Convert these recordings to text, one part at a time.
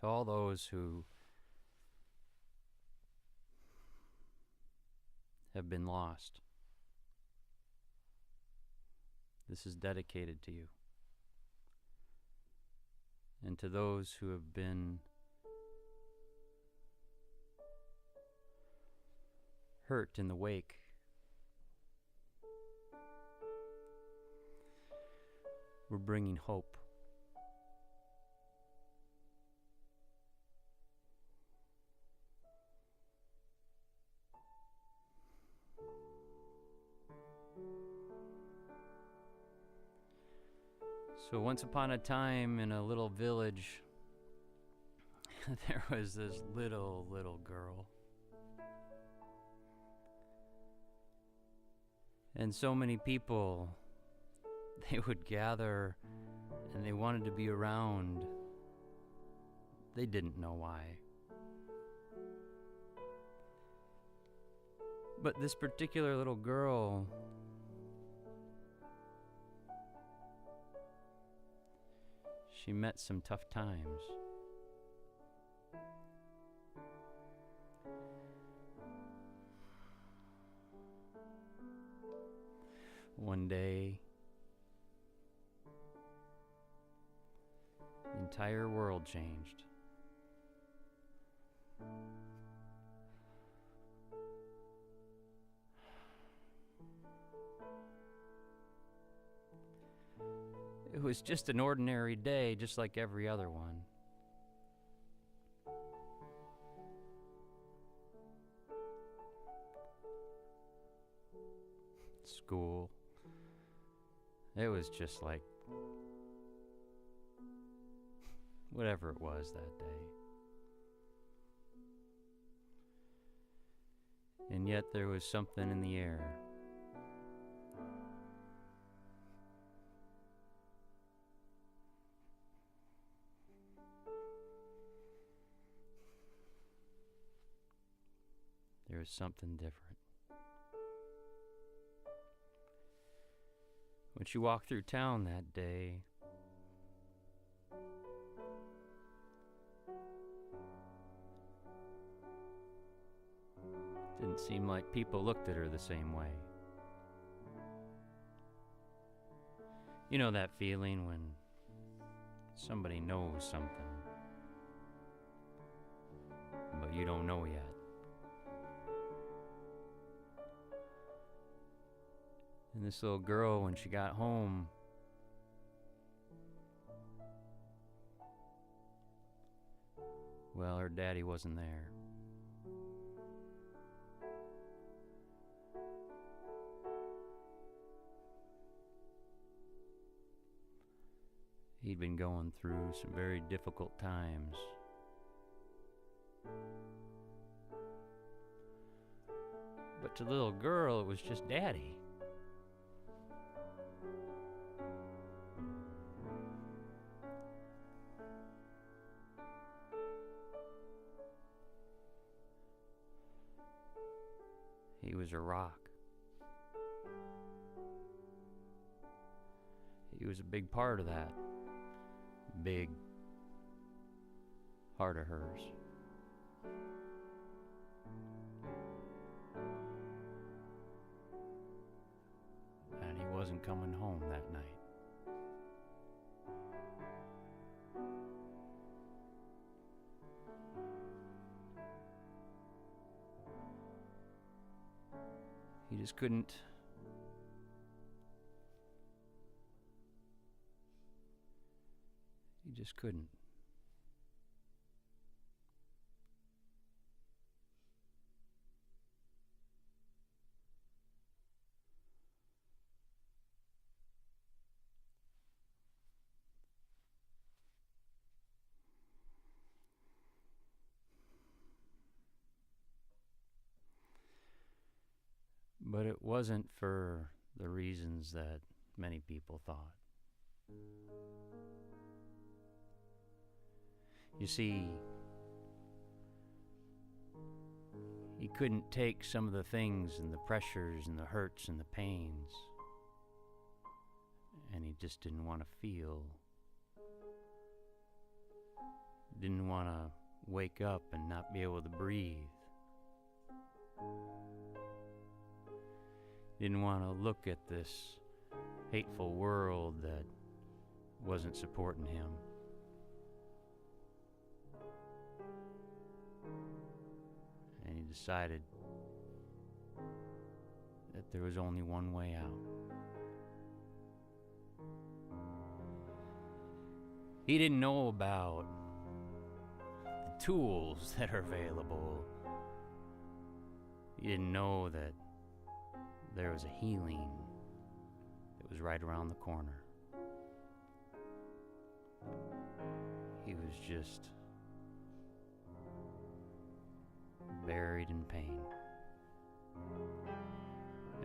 To all those who have been lost, this is dedicated to you. And to those who have been hurt in the wake, we're bringing hope. So once upon a time in a little village, there was this little girl. And so many people, they would gather and they wanted to be around. They didn't know why. But this particular little girl, she met some tough times. One day, the entire world changed. It was just an ordinary day, just like every other one. School. It was just like whatever it was that day. And yet there was something in the air. There was something different. When she walked through town that day, didn't seem like people looked at her the same way. You know that feeling when somebody knows something, but you don't know yet. And this little girl, when she got home, well, her daddy wasn't there. He'd been going through some very difficult times. But to the little girl, it was just Daddy. He was a rock. He was a big part of that big heart of hers. And he wasn't coming home that night. He just couldn't. He just couldn't. But it wasn't for the reasons that many people thought. You see, he couldn't take some of the things and the pressures and the hurts and the pains, and he just didn't want to feel Didn't want to wake up and not be able to breathe. Didn't want to look at this hateful world that wasn't supporting him. And he decided that there was only one way out. He didn't know about the tools that are available. He didn't know that there was a healing that was right around the corner. He was just buried in pain.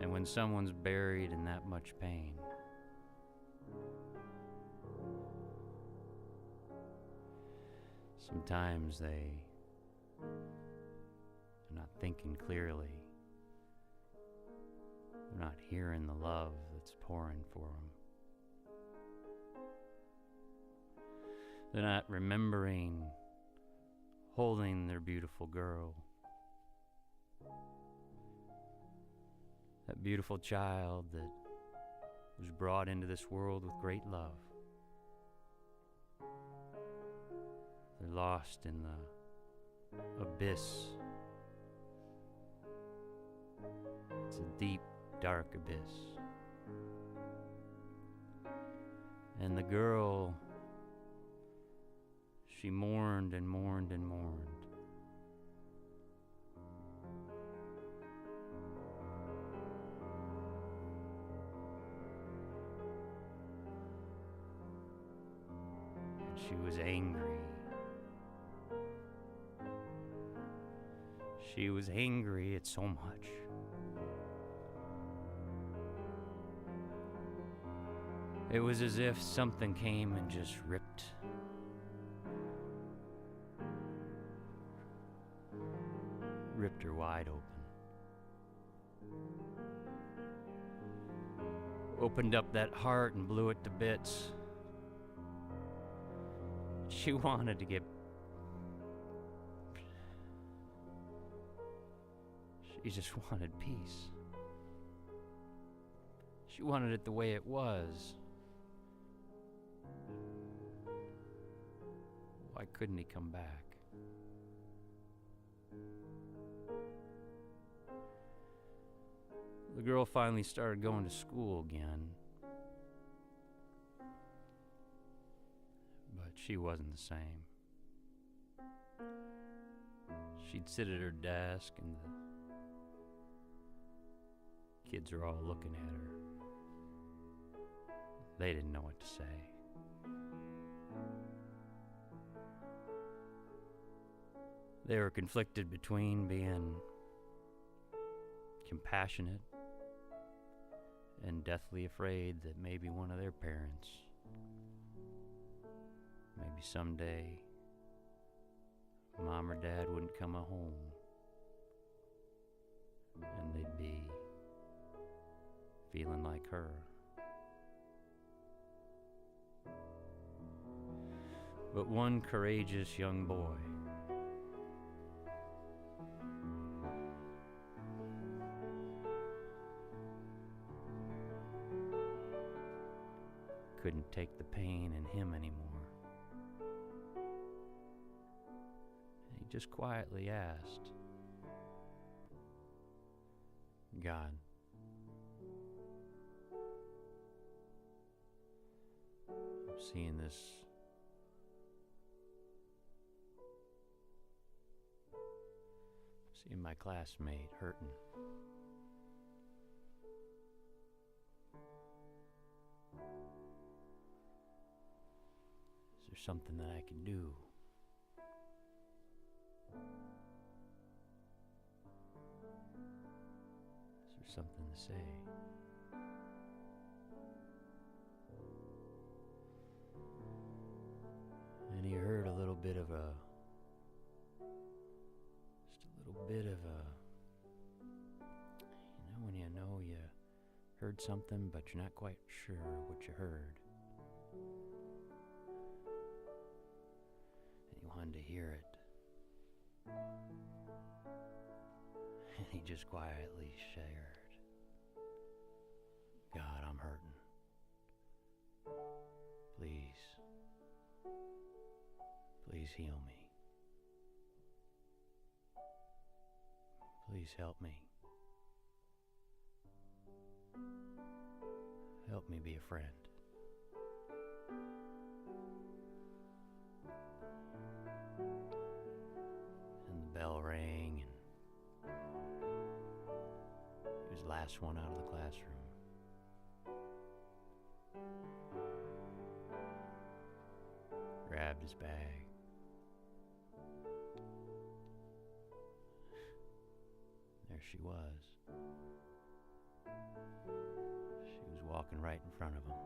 And when someone's buried in that much pain, sometimes they are not thinking clearly. They're not hearing the love that's pouring for them. They're not remembering holding their beautiful girl. That beautiful child that was brought into this world with great love. They're lost in the abyss. It's a deep, dark abyss. And the girl, she mourned and mourned and mourned. And she was angry. She was angry at so much. It was as if something came and just ripped her wide open. Opened up that heart and blew it to bits. She wanted to get... She just wanted peace. She wanted it the way it was. Why couldn't he come back? The girl finally started going to school again. But she wasn't the same. She'd sit at her desk and the kids are all looking at her. They didn't know what to say. They were conflicted between being compassionate and deathly afraid that maybe one of their parents, maybe someday, mom or dad wouldn't come home and they'd be feeling like her. But one courageous young boy couldn't take the pain in him anymore. And he just quietly asked, God, I'm seeing this seeing my classmate hurting. Is there something that I can do? Is there something to say? And he heard a little bit of when you know you heard something, but you're not quite sure what you heard. And he one to hear it. And he just quietly shared, God, I'm hurting. Please heal me. Please help me. Help me be a friend. And the bell rang, and he was the last one out of the classroom. Grabbed his bag. There she was. She was walking right in front of him.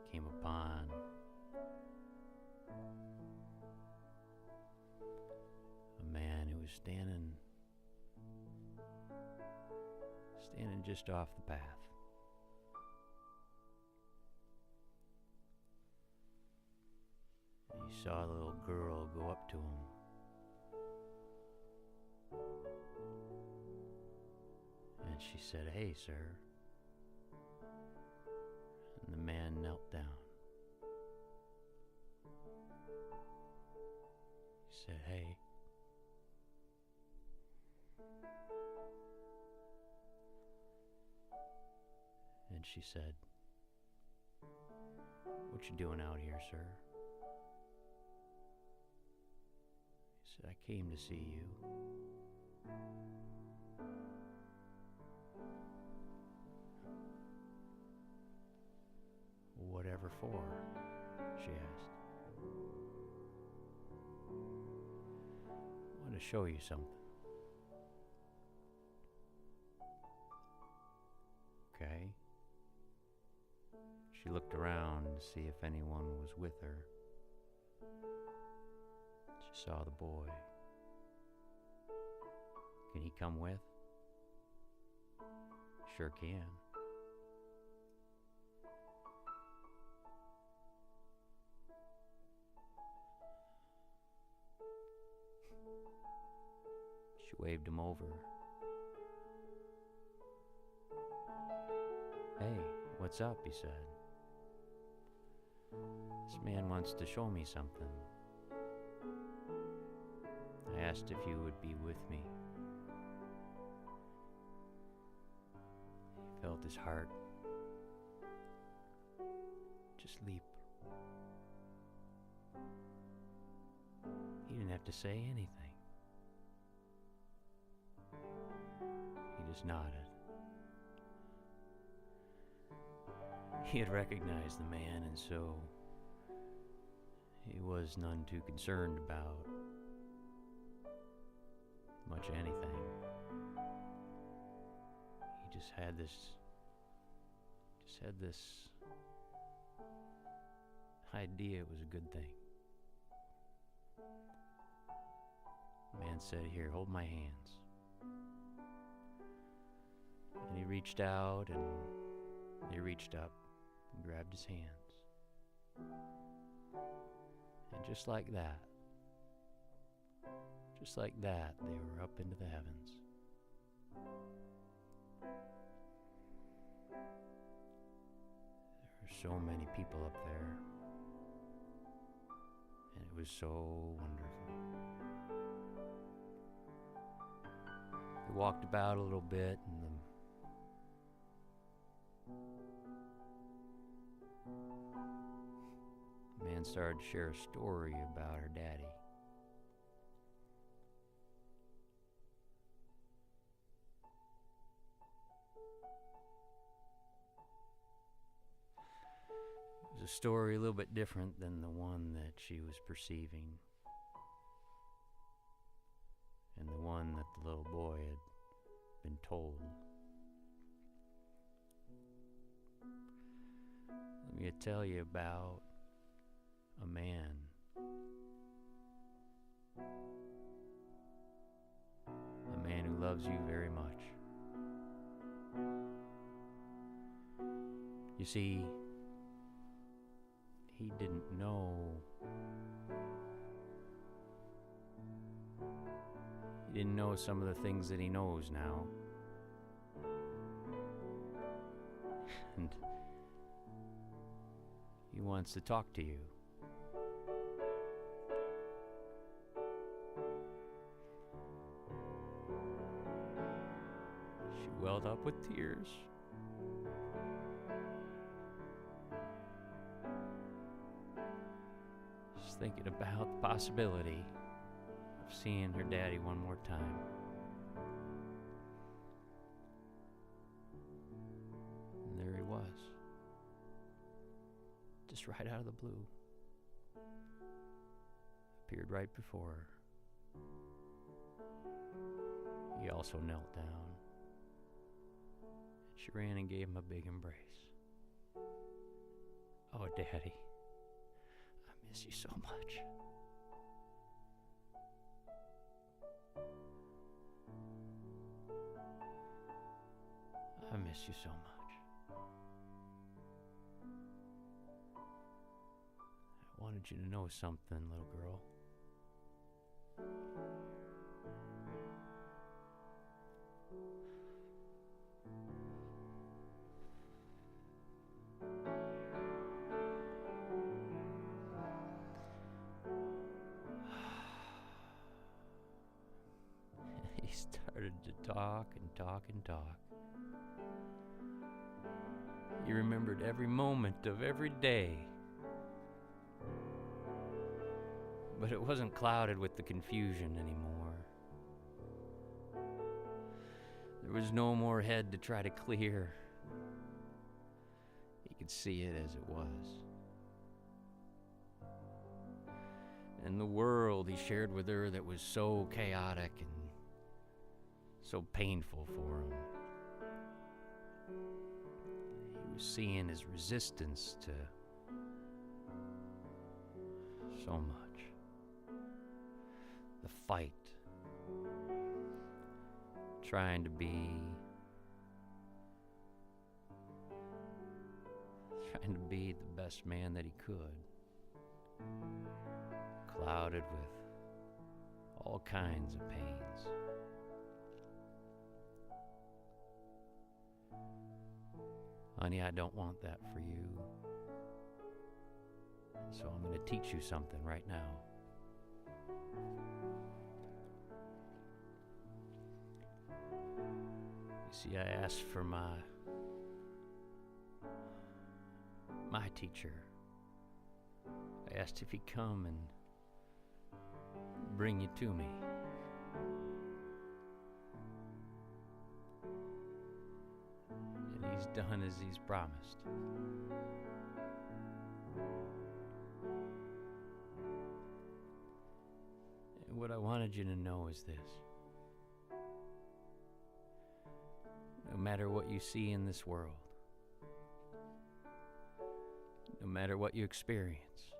He came upon a man who was standing just off the path. And he saw the little girl go up to him. And she said, "Hey, sir." And the man knelt down. He said, "Hey." And she said, "What you doing out here, sir?" He said, "I came to see you." "Whatever for?" she asked. "I want to show you something." "Okay." She looked around to see if anyone was with her. She saw the boy. "Can he come with?" "Sure can." She waved him over. "Hey, what's up?" he said. "This man wants to show me something. I asked if you would be with me." He felt his heart just leap. He didn't have to say anything. He just nodded. He had recognized the man, and so he was none too concerned about much anything. He just had this idea it was a good thing. The man said, "Here, hold my hands." And he reached out, and he reached up and grabbed his hands. And just like that, they were up into the heavens. There were so many people up there, and it was so wonderful. They walked about a little bit, and the man started to share a story about her daddy. It was a story a little bit different than the one that she was perceiving, and the one that the little boy had been told. Let me tell you about a man who loves you very much. You see, he didn't know. He didn't know some of the things that he knows now. And he wants to talk to you. She welled up with tears. She's thinking about the possibility of seeing her daddy one more time. And there he was. Just right out of the blue. Appeared right before her. He also knelt down. And she ran and gave him a big embrace. Oh, Daddy, I miss you so much. I miss you so much. I wanted you to know something, little girl. He started to talk and talk and talk. He remembered every moment of every day. But it wasn't clouded with the confusion anymore. There was no more head to try to clear. He could see it as it was. And the world he shared with her that was so chaotic and so painful for him. He was seeing his resistance to so much. The fight. Trying to be the best man that he could. Clouded with all kinds of pains. Honey, I don't want that for you. So I'm going to teach you something right now. You see, I asked for my teacher. I asked if he'd come and bring you to me. And he's done as he's promised. And what I wanted you to know is this. No matter what you see in this world, no matter what you experience,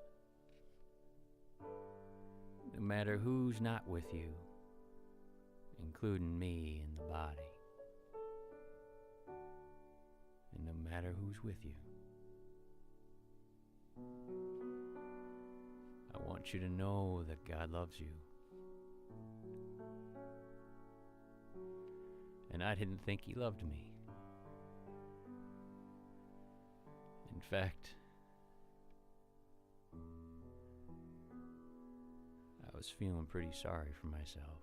no matter who's not with you, including me and the body, and no matter who's with you, I want you to know that God loves you. And I didn't think he loved me. In fact, I was feeling pretty sorry for myself.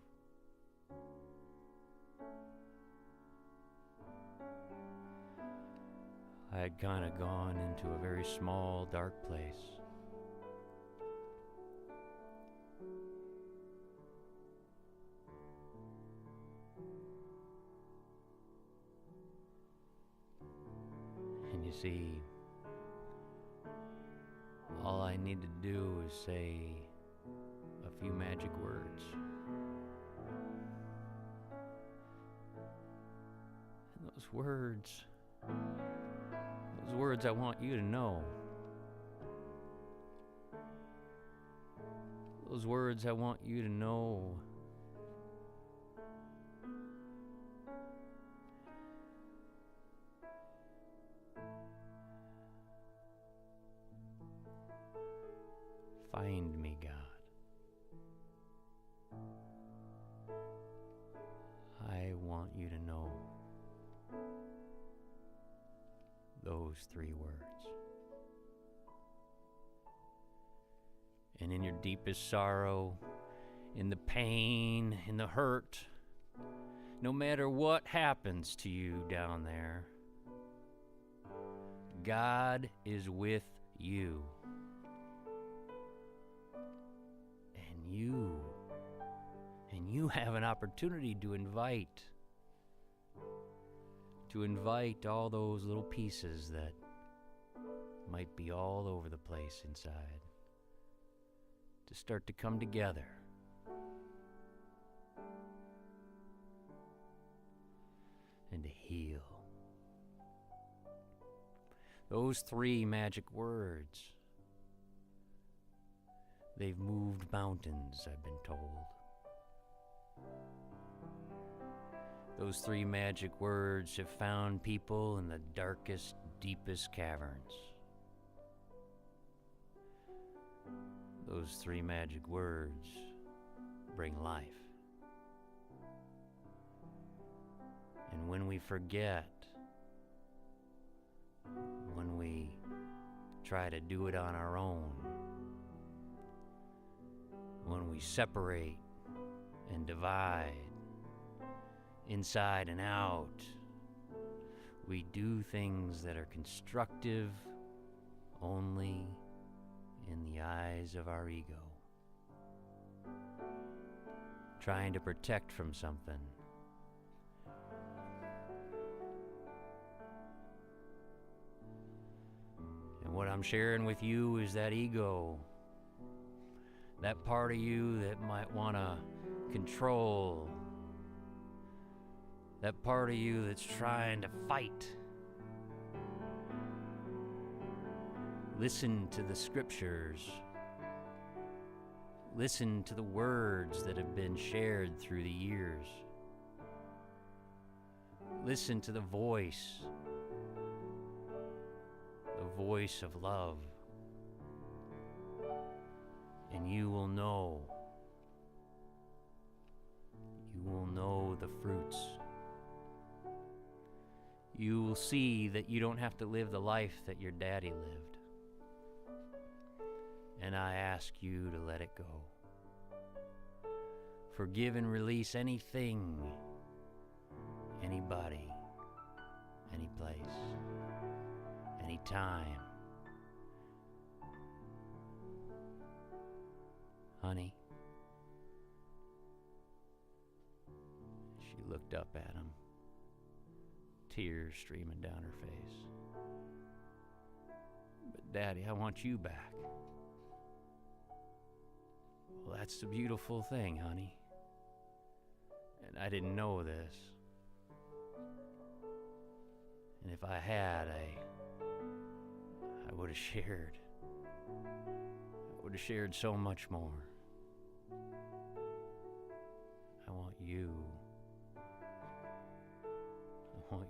I had kind of gone into a very small, dark place. And you see, all I need to do is say a few magic words. And those words I want you to know. Those words I want you to know. Find me, God. I want you to know those 3 words. And in your deepest sorrow, in the pain, in the hurt, no matter what happens to you down there, God is with you. And you have an opportunity to invite all those little pieces that might be all over the place inside to start to come together. And to heal. Those 3 magic words, they've moved mountains, I've been told. Those 3 magic words have found people in the darkest, deepest caverns. Those 3 magic words bring life. And when we forget, when we try to do it on our own, when we separate and divide, inside and out, we do things that are constructive only in the eyes of our ego, trying to protect from something. And what I'm sharing with you is that ego, that part of you that might want to control, that part of you that's trying to fight. Listen to the scriptures. Listen to the words that have been shared through the years. Listen to the voice of love. And you will know the fruits. You will see that you don't have to live the life that your daddy lived. And I ask you to let it go. Forgive and release anything, anybody, any place, any time. Honey. She looked up at him, tears streaming down her face. But Daddy, I want you back. Well, that's the beautiful thing, honey. And I didn't know this. And if I had, I would have shared. I would have shared so much more. I want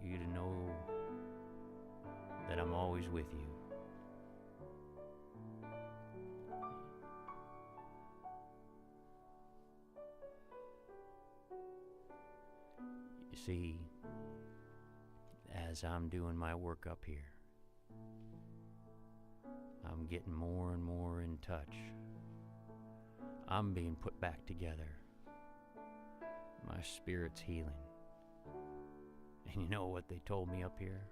you to know that I'm always with you. You see, as I'm doing my work up here, I'm getting more and more in touch. I'm being put back together. My spirit's healing. And you know what they told me up here?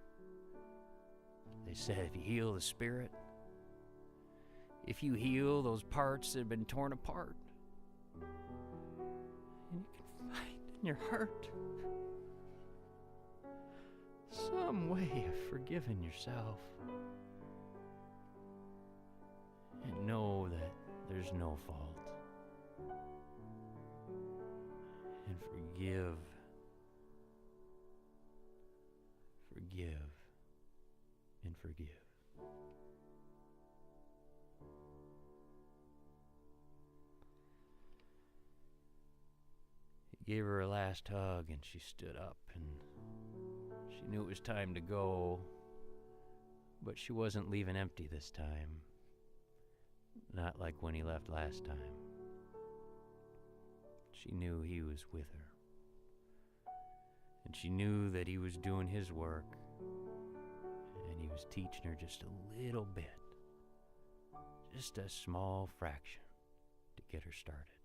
They said if you heal the spirit, if you heal those parts that have been torn apart, and you can find in your heart some way of forgiving yourself, and know that there's no fault, and forgive, and forgive. He gave her a last hug and she stood up, and she knew it was time to go, but she wasn't leaving empty this time. Not like when he left last time. She knew he was with her. And she knew that he was doing his work. And he was teaching her just a little bit. Just a small fraction to get her started.